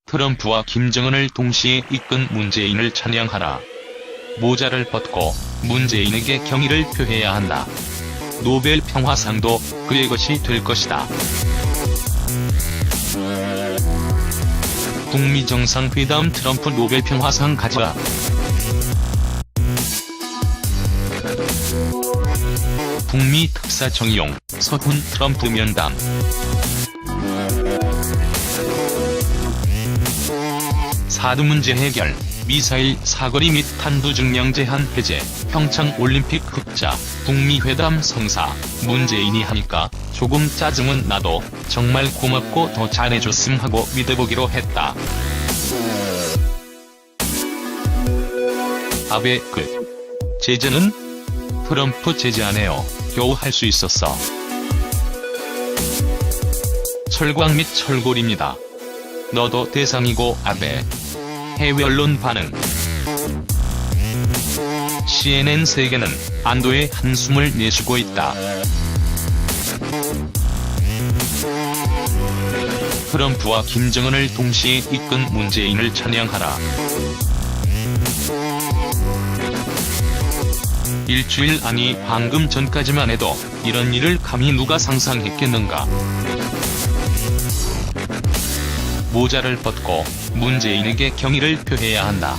트럼프와 김정은을 동시에 이끈 문재인을 찬양하라. 모자를 벗고 문재인에게 경의를 표해야 한다. 노벨 평화상도 그의 것이 될 것이다. 북미 정상회담 트럼프 노벨 평화상 가져라. 북미 특사 정의용, 서훈 트럼프 면담. 사드 문제 해결, 미사일 사거리 및 탄두 증량 제한 해제, 평창 올림픽 흑자, 북미 회담 성사. 문재인이 하니까 조금 짜증은 나도 정말 고맙고 더 잘해줬음 하고 믿어보기로 했다. 아베 제재는? 트럼프 제재 안 해요. 겨우 할 수 있었어. 철광 및 철골입니다. 너도 대상이고 아베. 해외 언론 반응. CNN 세계는 안도의 한숨을 내쉬고 있다. 트럼프와 김정은을 동시에 이끈 문재인을 찬양하라. 일주일 아니 방금 전까지만 해도 이런 일을 감히 누가 상상했겠는가. 모자를 벗고 문재인에게 경의를 표해야 한다.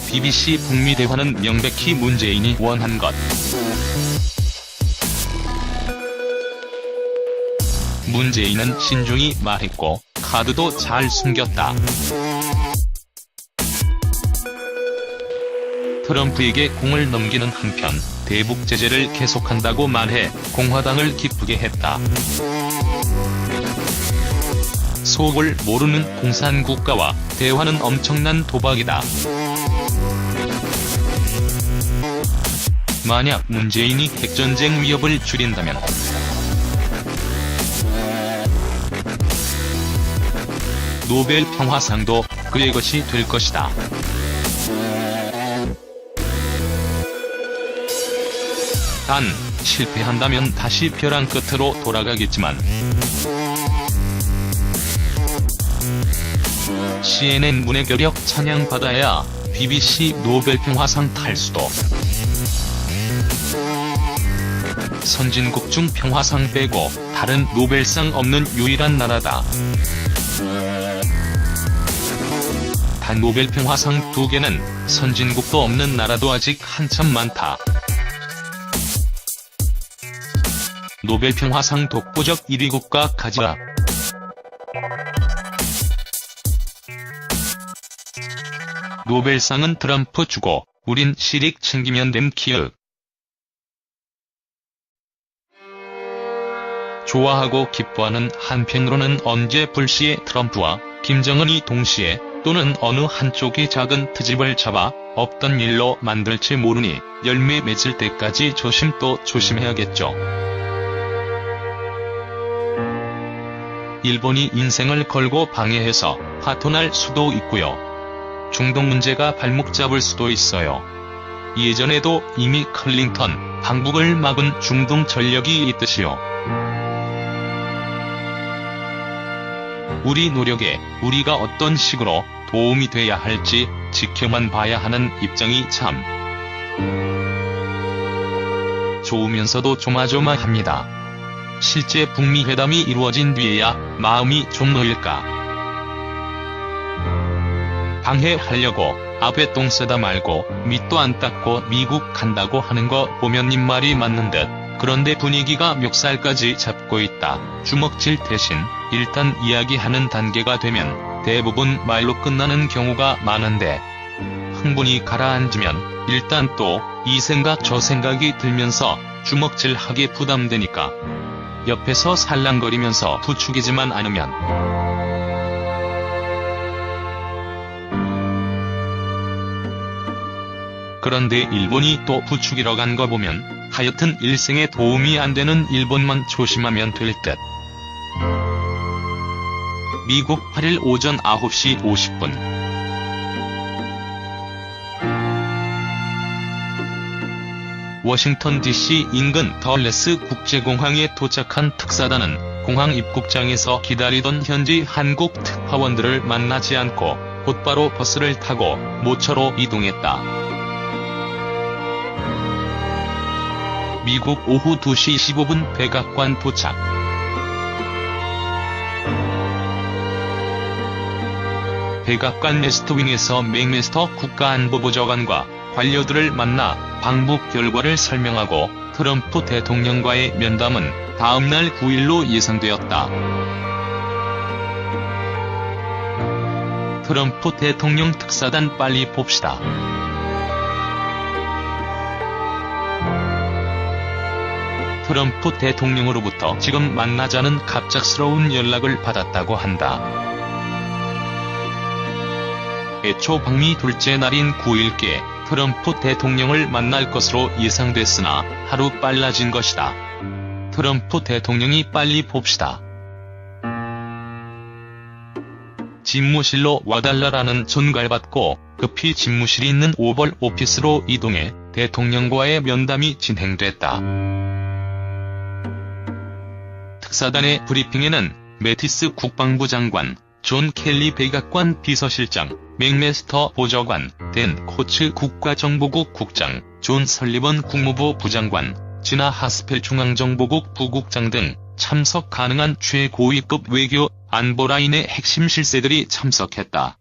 BBC 북미 대화는 명백히 문재인이 원한 것. 문재인은 신중히 말했고 카드도 잘 숨겼다. 트럼프에게 공을 넘기는 한편 대북 제재를 계속한다고 말해 공화당을 기쁘게 했다. 속을 모르는 공산국가와 대화는 엄청난 도박이다. 만약 문재인이 핵전쟁 위협을 줄인다면 노벨 평화상도 그의 것이 될 것이다. 단, 실패한다면 다시 벼랑 끝으로 돌아가겠지만 CNN 문해결력 찬양받아야 BBC 노벨 평화상 탈 수도. 선진국 중 평화상 빼고 다른 노벨상 없는 유일한 나라다. 단 노벨 평화상 2개는 선진국도 없는 나라도 아직 한참 많다. 노벨 평화상 독보적 1위 국가 가지라. 노벨상은 트럼프 주고 우린 실익 챙기면 됨 키읔. 좋아하고 기뻐하는 한편으로는 언제 불시에 트럼프와 김정은이 동시에 또는 어느 한쪽이 작은 트집을 잡아 없던 일로 만들지 모르니 열매 맺을 때까지 조심 또 조심해야겠죠. 일본이 인생을 걸고 방해해서 파토날 수도 있고요. 중동 문제가 발목 잡을 수도 있어요. 예전에도 이미 클린턴, 방북을 막은 중동 전력이 있듯이요. 우리 노력에 우리가 어떤 식으로 도움이 돼야 할지 지켜만 봐야 하는 입장이 참 좋으면서도 조마조마합니다. 실제 북미 회담이 이루어진 뒤에야 마음이 좀 놓일까. 방해하려고 아베 똥 쓰다 말고 밑도 안 닦고 미국 간다고 하는 거 보면 입말이 맞는 듯. 그런데 분위기가 멱살까지 잡고 있다. 주먹질 대신 일단 이야기하는 단계가 되면 대부분 말로 끝나는 경우가 많은데 흥분이 가라앉으면 일단 또 이 생각 저 생각이 들면서 주먹질하기 부담되니까 옆에서 살랑거리면서 부추기지만 않으면 그런데 일본이 또 부추기러 간 거 보면 하여튼 일생에 도움이 안 되는 일본만 조심하면 될 듯. 미국 8일 오전 9시 50분 워싱턴 DC 인근 덜레스 국제공항에 도착한 특사단은 공항 입국장에서 기다리던 현지 한국 특파원들을 만나지 않고 곧바로 버스를 타고 모처로 이동했다. 미국 오후 2시 15분 백악관 도착. 백악관 웨스트윙에서 맥메스터 국가안보보좌관과 관료들을 만나 방북 결과를 설명하고 트럼프 대통령과의 면담은 다음날 9일로 예상되었다. 트럼프 대통령 특사단 빨리 봅시다. 트럼프 대통령으로부터 지금 만나자는 갑작스러운 연락을 받았다고 한다. 애초 방미 둘째 날인 9일께 트럼프 대통령을 만날 것으로 예상됐으나 하루 빨라진 것이다. 트럼프 대통령이 빨리 봅시다. 집무실로 와달라라는 전가를 받고 급히 집무실이 있는 오벌 오피스로 이동해 대통령과의 면담이 진행됐다. 특사단의 브리핑에는 매티스 국방부 장관, 존 켈리 백악관 비서실장, 맥메스터 보좌관, 댄 코츠 국가정보국 국장, 존 설리번 국무부 부장관, 지나 하스펠 중앙정보국 부국장 등 참석 가능한 최고위급 외교, 안보라인의 핵심 실세들이 참석했다.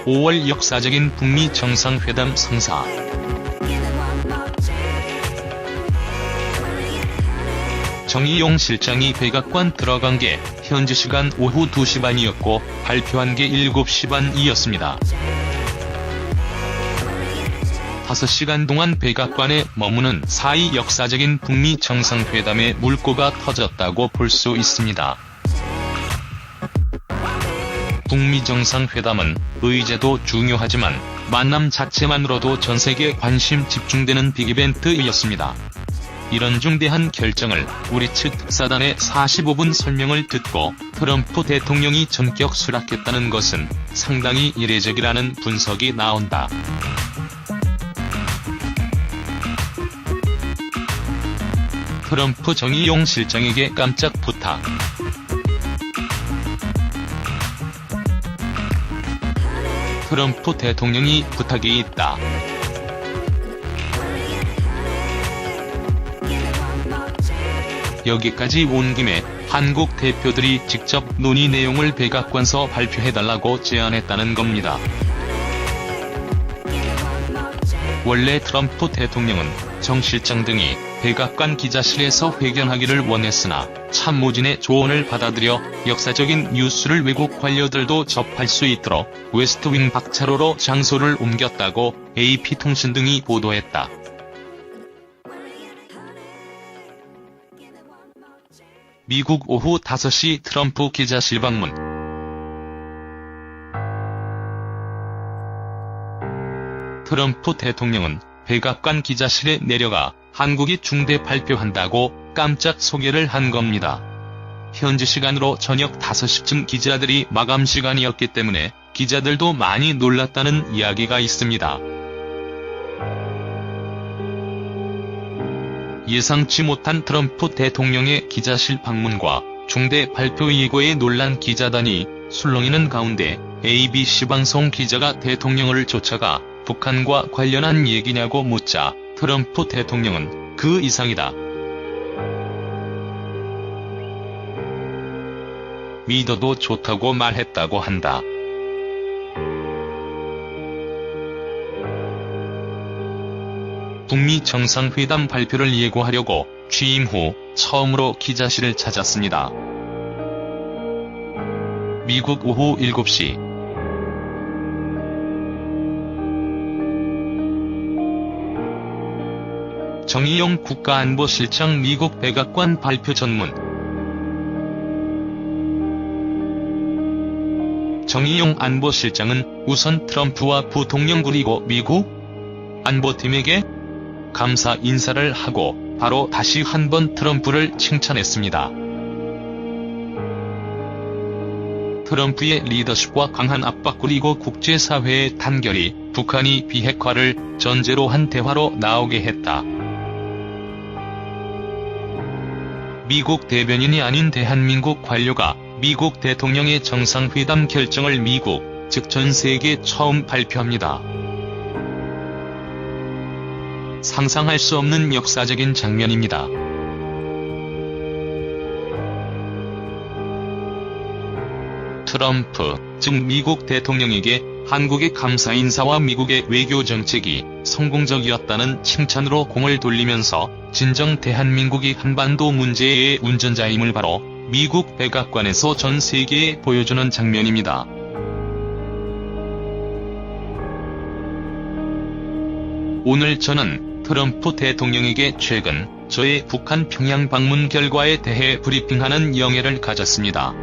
(5월) 역사적인 북미 정상회담 성사. 정의용 실장이 백악관 들어간 게 현지 시간 오후 2시 반이었고 발표한 게 7시 반이었습니다. 5시간 동안 백악관에 머무는 사이 역사적인 북미 정상회담의 물꼬가 터졌다고 볼 수 있습니다. 북미 정상회담은 의제도 중요하지만 만남 자체만으로도 전세계 관심 집중되는 빅이벤트였습니다. 이런 중대한 결정을 우리 측 특사단의 45분 설명을 듣고 트럼프 대통령이 전격 수락했다는 것은 상당히 이례적이라는 분석이 나온다. 트럼프 정의용 실장에게 깜짝 부탁. 트럼프 대통령이 부탁이 있다. 여기까지 온 김에 한국 대표들이 직접 논의 내용을 백악관서 발표해달라고 제안했다는 겁니다. 원래 트럼프 대통령은 정 실장 등이 백악관 기자실에서 회견하기를 원했으나 참모진의 조언을 받아들여 역사적인 뉴스를 외국 관료들도 접할 수 있도록 웨스트윙 박차로로 장소를 옮겼다고 AP통신 등이 보도했다. 미국 오후 5시 트럼프 기자실 방문. 트럼프 대통령은 백악관 기자실에 내려가 한국이 중대 발표한다고 깜짝 소개를 한 겁니다. 현지 시간으로 저녁 5시쯤 기자들이 마감 시간이었기 때문에 기자들도 많이 놀랐다는 이야기가 있습니다. 예상치 못한 트럼프 대통령의 기자실 방문과 중대 발표 예고에 놀란 기자단이 술렁이는 가운데 ABC 방송 기자가 대통령을 쫓아가 북한과 관련한 얘기냐고 묻자 트럼프 대통령은 그 이상이다. 믿어도 좋다고 말했다고 한다. 북미 정상회담 발표를 예고하려고 취임 후 처음으로 기자실을 찾았습니다. 미국 오후 7시. 정의용 국가안보실장 미국 백악관 발표 전문. 정의용 안보실장은 우선 트럼프와 부통령 그리고 미국 안보팀에게 감사 인사를 하고 바로 다시 한번 트럼프를 칭찬했습니다. 트럼프의 리더십과 강한 압박 그리고 국제사회의 단결이 북한이 비핵화를 전제로 한 대화로 나오게 했다. 미국 대변인이 아닌 대한민국 관료가 미국 대통령의 정상회담 결정을 미국, 즉 전 세계에 처음 발표합니다. 상상할 수 없는 역사적인 장면입니다. 트럼프, 즉 미국 대통령에게 한국의 감사 인사와 미국의 외교 정책이 성공적이었다는 칭찬으로 공을 돌리면서 진정 대한민국이 한반도 문제의 운전자임을 바로 미국 백악관에서 전 세계에 보여주는 장면입니다. 오늘 저는 트럼프 대통령에게 최근 저의 북한 평양 방문 결과에 대해 브리핑하는 영예를 가졌습니다.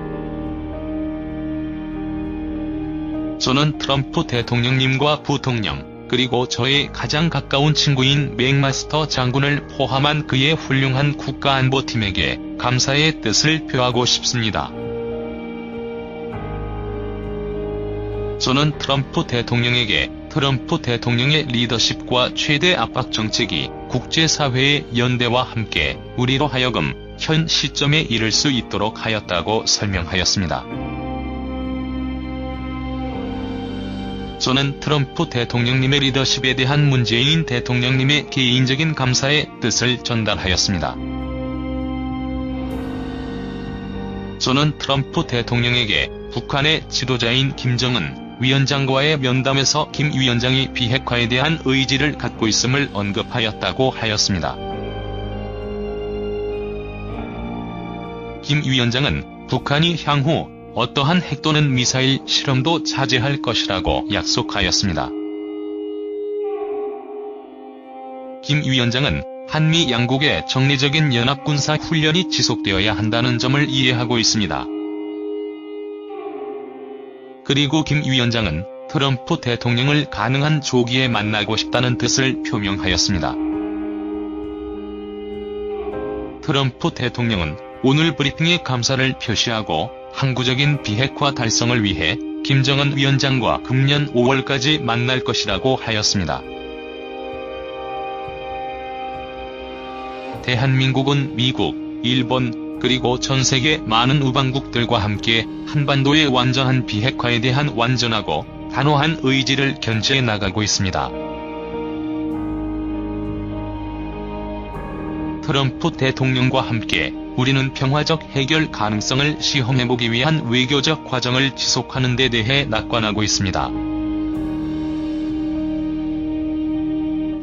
저는 트럼프 대통령님과 부통령, 그리고 저의 가장 가까운 친구인 맥마스터 장군을 포함한 그의 훌륭한 국가안보팀에게 감사의 뜻을 표하고 싶습니다. 저는 트럼프 대통령에게 트럼프 대통령의 리더십과 최대 압박 정책이 국제사회의 연대와 함께 우리로 하여금 현 시점에 이를 수 있도록 하였다고 설명하였습니다. 저는 트럼프 대통령님의 리더십에 대한 문재인 대통령님의 개인적인 감사의 뜻을 전달하였습니다. 저는 트럼프 대통령에게 북한의 지도자인 김정은 위원장과의 면담에서 김 위원장이 비핵화에 대한 의지를 갖고 있음을 언급하였다고 하였습니다. 김 위원장은 북한이 향후 어떠한 핵 또는 미사일 실험도 자제할 것이라고 약속하였습니다. 김 위원장은 한미 양국의 정례적인 연합군사 훈련이 지속되어야 한다는 점을 이해하고 있습니다. 그리고 김 위원장은 트럼프 대통령을 가능한 조기에 만나고 싶다는 뜻을 표명하였습니다. 트럼프 대통령은 오늘 브리핑에 감사를 표시하고 항구적인 비핵화 달성을 위해 김정은 위원장과 금년 5월까지 만날 것이라고 하였습니다. 대한민국은 미국, 일본, 그리고 전세계 많은 우방국들과 함께 한반도의 완전한 비핵화에 대한 완전하고 단호한 의지를 견지해 나가고 있습니다. 트럼프 대통령과 함께 우리는 평화적 해결 가능성을 시험해보기 위한 외교적 과정을 지속하는 데 대해 낙관하고 있습니다.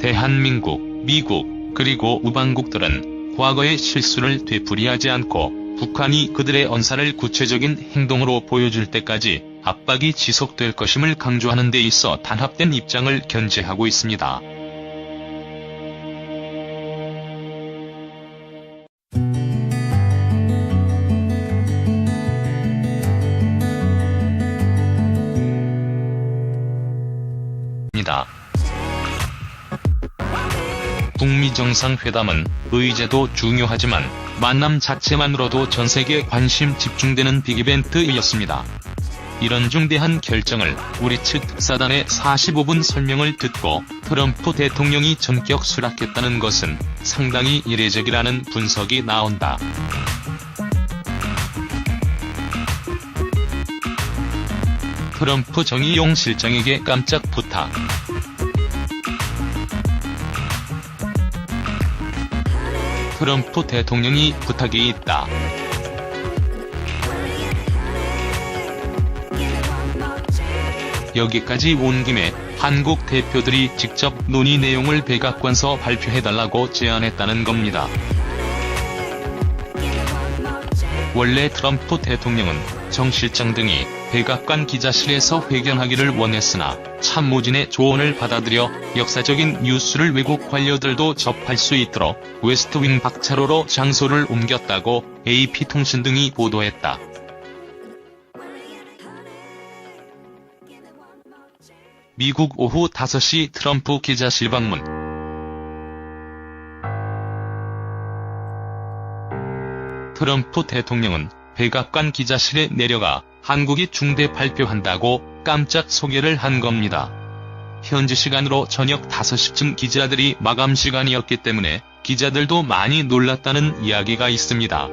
대한민국, 미국, 그리고 우방국들은 과거의 실수를 되풀이하지 않고 북한이 그들의 언사를 구체적인 행동으로 보여줄 때까지 압박이 지속될 것임을 강조하는 데 있어 단합된 입장을 견지하고 있습니다. 북미 정상회담은 의제도 중요하지만 만남 자체만으로도 전세계 관심 집중되는 빅이벤트였습니다. 이런 중대한 결정을 우리 측 특사단의 45분 설명을 듣고 트럼프 대통령이 전격 수락했다는 것은 상당히 이례적이라는 분석이 나온다. 트럼프 정의용 실장에게 깜짝 부탁. 트럼프 대통령이 부탁이 있다. 여기까지 온 김에 한국 대표들이 직접 논의 내용을 백악관서 발표해달라고 제안했다는 겁니다. 원래 트럼프 대통령은 정 실장 등이 백악관 기자실에서 회견하기를 원했으나 참모진의 조언을 받아들여 역사적인 뉴스를 외국 관료들도 접할 수 있도록 웨스트윙 박차로로 장소를 옮겼다고 AP통신 등이 보도했다. 미국 오후 5시 트럼프 기자실 방문. 트럼프 대통령은 백악관 기자실에 내려가 한국이 중대 발표한다고 깜짝 소개를 한 겁니다. 현지 시간으로 저녁 5시쯤 기자들이 마감 시간이었기 때문에 기자들도 많이 놀랐다는 이야기가 있습니다.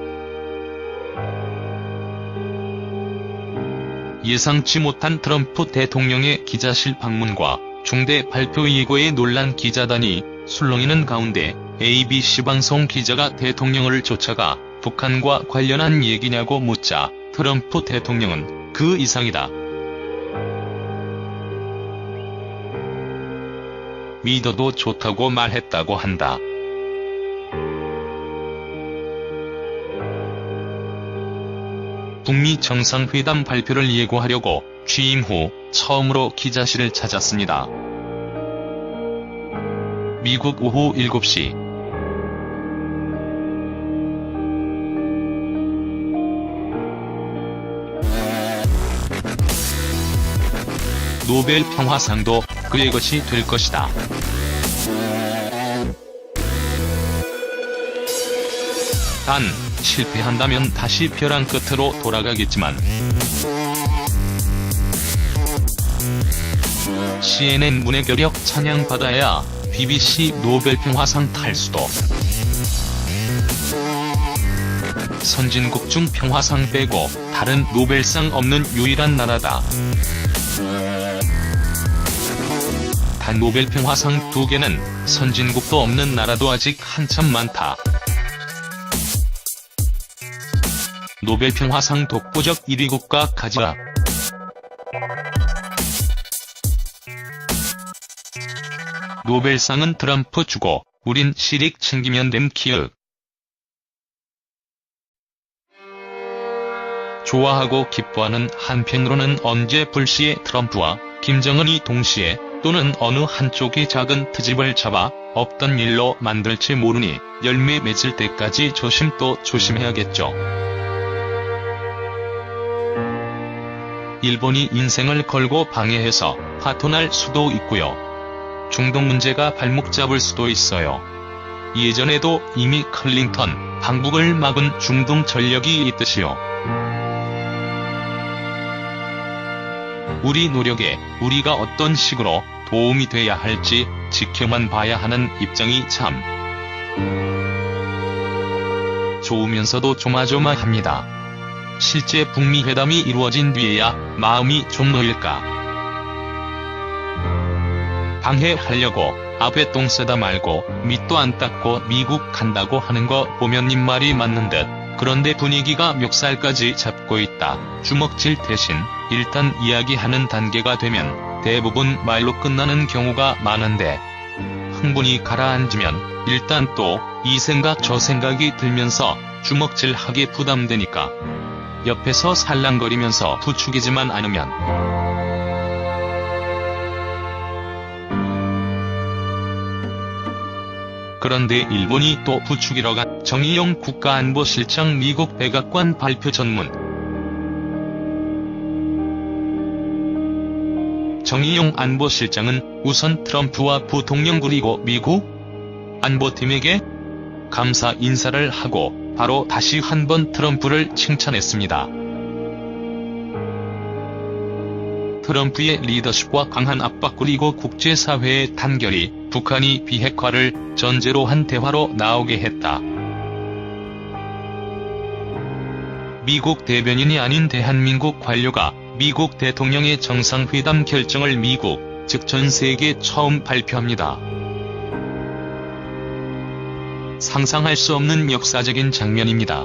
예상치 못한 트럼프 대통령의 기자실 방문과 중대 발표 예고에 놀란 기자단이 술렁이는 가운데 ABC 방송 기자가 대통령을 쫓아가 북한과 관련한 얘기냐고 묻자 트럼프 대통령은 그 이상이다. 믿어도 좋다고 말했다고 한다. 북미 정상회담 발표를 예고하려고 취임 후 처음으로 기자실을 찾았습니다. 미국 오후 7시. 노벨 평화상도 그의 것이 될 것이다. 단, 실패한다면 다시 벼랑 끝으로 돌아가겠지만 CNN 문해결력 찬양받아야 BBC 노벨 평화상 탈수도. 선진국 중 평화상 빼고 다른 노벨상 없는 유일한 나라다. 단 노벨 평화상 2개는 선진국도 없는 나라도 아직 한참 많다. 노벨 평화상 독보적 1위 국가 가자. 노벨상은 트럼프 주고 우린 실익 챙기면 됨 키읔. 좋아하고 기뻐하는 한편으로는 언제 불시에 트럼프와 김정은이 동시에 또는 어느 한쪽이 작은 트집을 잡아 없던 일로 만들지 모르니 열매 맺을 때까지 조심 또 조심해야겠죠. 일본이 인생을 걸고 방해해서 파토날 수도 있고요. 중동 문제가 발목 잡을 수도 있어요. 예전에도 이미 클린턴 방북을 막은 중동 전력이 있듯이요. 우리 노력에 우리가 어떤 식으로 도움이 돼야 할지 지켜만 봐야 하는 입장이 참 좋으면서도 조마조마합니다. 실제 북미 회담이 이루어진 뒤에야 마음이 좀 놓일까. 방해하려고 앞에 똥 싸다 말고 밑도 안 닦고 미국 간다고 하는 거 보면 입말이 맞는 듯. 그런데 분위기가 멱살까지 잡고 있다. 주먹질 대신 일단 이야기하는 단계가 되면 대부분 말로 끝나는 경우가 많은데 흥분이 가라앉으면 일단 또 이 생각 저 생각이 들면서 주먹질하기 부담되니까 옆에서 살랑거리면서 부추기지만 않으면 그런데 일본이 또 부추기러 간 정의용 국가안보실장 미국 백악관 발표 전문. 정의용 안보실장은 우선 트럼프와 부통령 그리고 미국 안보팀에게 감사 인사를 하고 바로 다시 한번 트럼프를 칭찬했습니다. 트럼프의 리더십과 강한 압박 그리고 국제사회의 단결이 북한이 비핵화를 전제로 한 대화로 나오게 했다. 미국 대변인이 아닌 대한민국 관료가 미국 대통령의 정상회담 결정을 미국, 즉 전 세계에 처음 발표합니다. 상상할 수 없는 역사적인 장면입니다.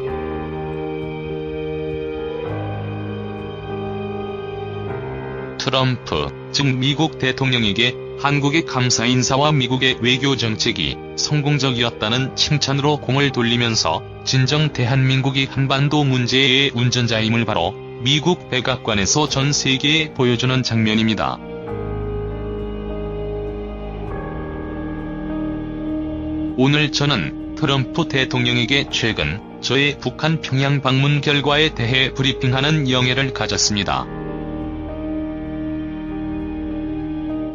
트럼프, 즉 미국 대통령에게 한국의 감사 인사와 미국의 외교 정책이 성공적이었다는 칭찬으로 공을 돌리면서 진정 대한민국이 한반도 문제의 운전자임을 바로 미국 백악관에서 전 세계에 보여주는 장면입니다. 오늘 저는 트럼프 대통령에게 최근 저의 북한 평양 방문 결과에 대해 브리핑하는 영예를 가졌습니다.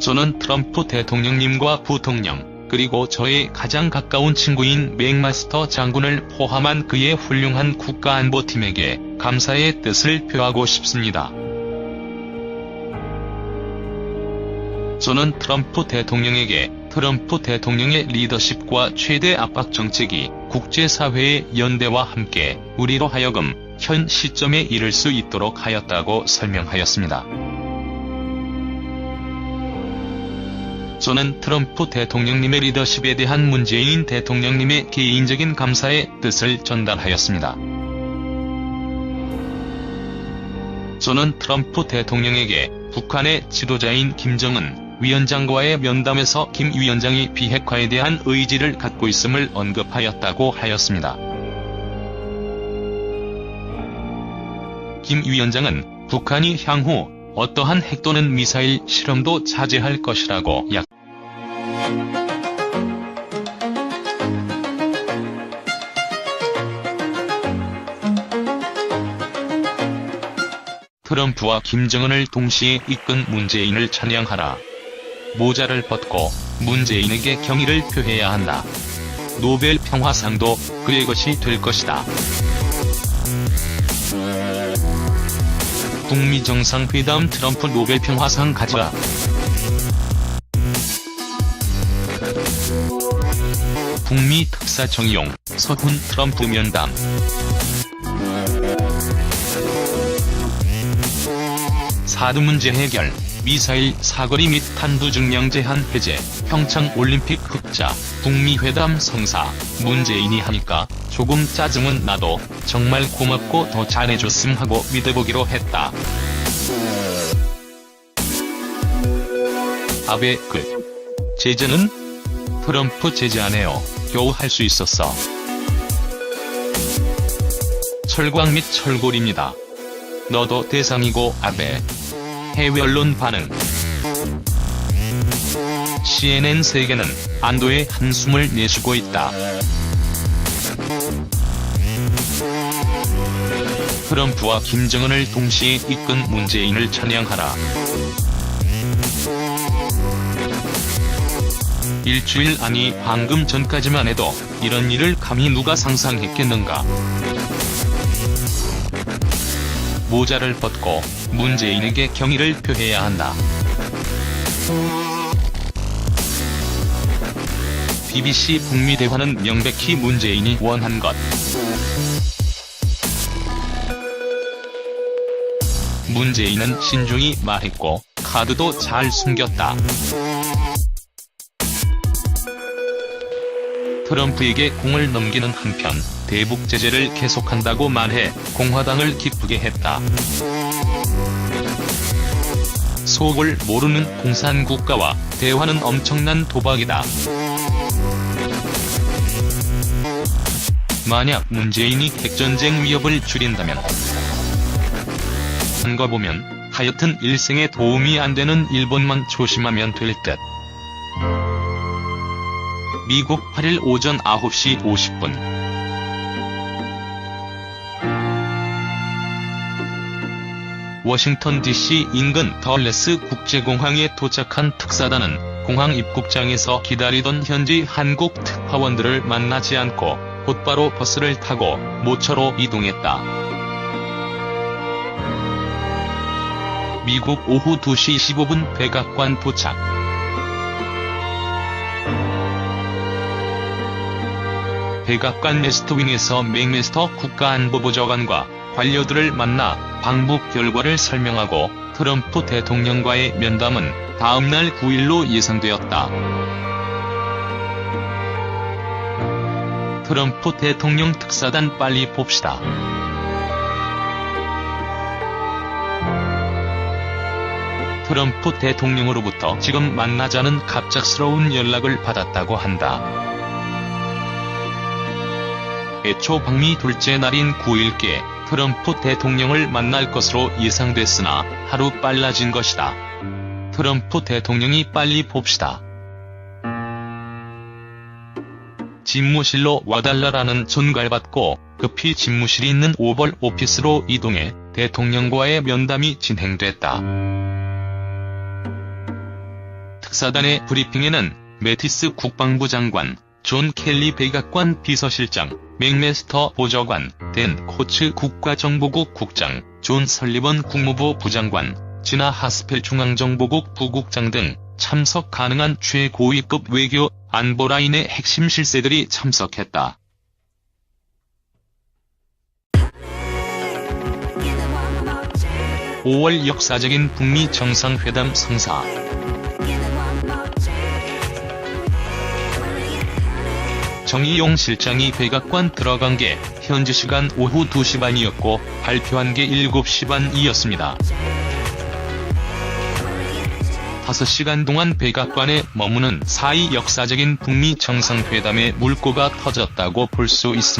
저는 트럼프 대통령님과 부통령, 그리고 저의 가장 가까운 친구인 맥마스터 장군을 포함한 그의 훌륭한 국가안보팀에게 감사의 뜻을 표하고 싶습니다. 저는 트럼프 대통령에게 트럼프 대통령의 리더십과 최대 압박 정책이 국제사회의 연대와 함께 우리로 하여금 현 시점에 이를 수 있도록 하였다고 설명하였습니다. 저는 트럼프 대통령님의 리더십에 대한 문재인 대통령님의 개인적인 감사의 뜻을 전달하였습니다. 저는 트럼프 대통령에게 북한의 지도자인 김정은 위원장과의 면담에서 김 위원장이 비핵화에 대한 의지를 갖고 있음을 언급하였다고 하였습니다. 김 위원장은 북한이 향후 어떠한 핵 또는 미사일 실험도 자제할 것이라고 트럼프와 김정은을 동시에 이끈 문재인을 찬양하라. 모자를 벗고 문재인에게 경의를 표해야 한다. 노벨 평화상도 그의 것이 될 것이다. 북미 정상회담 트럼프 노벨 평화상 가져라. 북미 특사 정의용, 서훈 트럼프 면담. 사드 문제 해결, 미사일 사거리 및 탄두 증량 제한 해제, 평창 올림픽 흑자, 북미 회담 성사. 문재인이 하니까 조금 짜증은 나도 정말 고맙고 더 잘해줬음 하고 믿어보기로 했다. 아베 제재는? 트럼프 제재 안 해요. 겨우 할 수 있었어. 철광 및 철골입니다. 너도 대상이고 아베. 해외 언론 반응. CNN 세계는 안도의 한숨을 내쉬고 있다. 트럼프와 김정은을 동시에 이끈 문재인을 찬양하라. 일주일 아니 방금 전까지만 해도 이런 일을 감히 누가 상상했겠는가. 모자를 벗고 문재인에게 경의를 표해야 한다. BBC 북미 대화는 명백히 문재인이 원한 것. 문재인은 신중히 말했고 카드도 잘 숨겼다. 트럼프에게 공을 넘기는 한편 대북 제재를 계속한다고 말해 공화당을 기쁘게 했다. 속을 모르는 공산국가와 대화는 엄청난 도박이다. 만약 문재인이 핵전쟁 위협을 줄인다면 한 거 보면 하여튼 일생에 도움이 안 되는 일본만 조심하면 될 듯. 미국 8일 오전 9시 50분. 워싱턴 DC 인근 덜레스 국제공항에 도착한 특사단은 공항 입국장에서 기다리던 현지 한국 특파원들을 만나지 않고 곧바로 버스를 타고 모처로 이동했다. 미국 오후 2시 15분 백악관 도착. 백악관 웨스트윙에서 맥메스터 국가안보보좌관과 관료들을 만나 방북 결과를 설명하고 트럼프 대통령과의 면담은 다음날 9일로 예상되었다. 트럼프 대통령 특사단 빨리 봅시다. 트럼프 대통령으로부터 지금 만나자는 갑작스러운 연락을 받았다고 한다. 애초 방미 둘째 날인 9일께 트럼프 대통령을 만날 것으로 예상됐으나 하루 빨라진 것이다. 트럼프 대통령이 빨리 봅시다. 집무실로 와달라라는 전갈받고 급히 집무실이 있는 오벌 오피스로 이동해 대통령과의 면담이 진행됐다. 특사단의 브리핑에는 매티스 국방부 장관, 존 켈리 백악관 비서실장, 맥메스터 보좌관, 댄 코츠 국가정보국 국장, 존 설리번 국무부 부장관, 지나 하스펠 중앙정보국 부국장 등 참석 가능한 최고위급 외교, 안보 라인의 핵심 실세들이 참석했다. (5월) 역사적인 북미 정상회담 성사. 정의용 실장이 백악관 들어간 게 현지 시간 오후 2시 반이었고 발표한 게 7시 반이었습니다. 5시간 동안 백악관에 머무는 사이 역사적인 북미 정상회담의 물꼬가 터졌다고 볼 수 있습니다.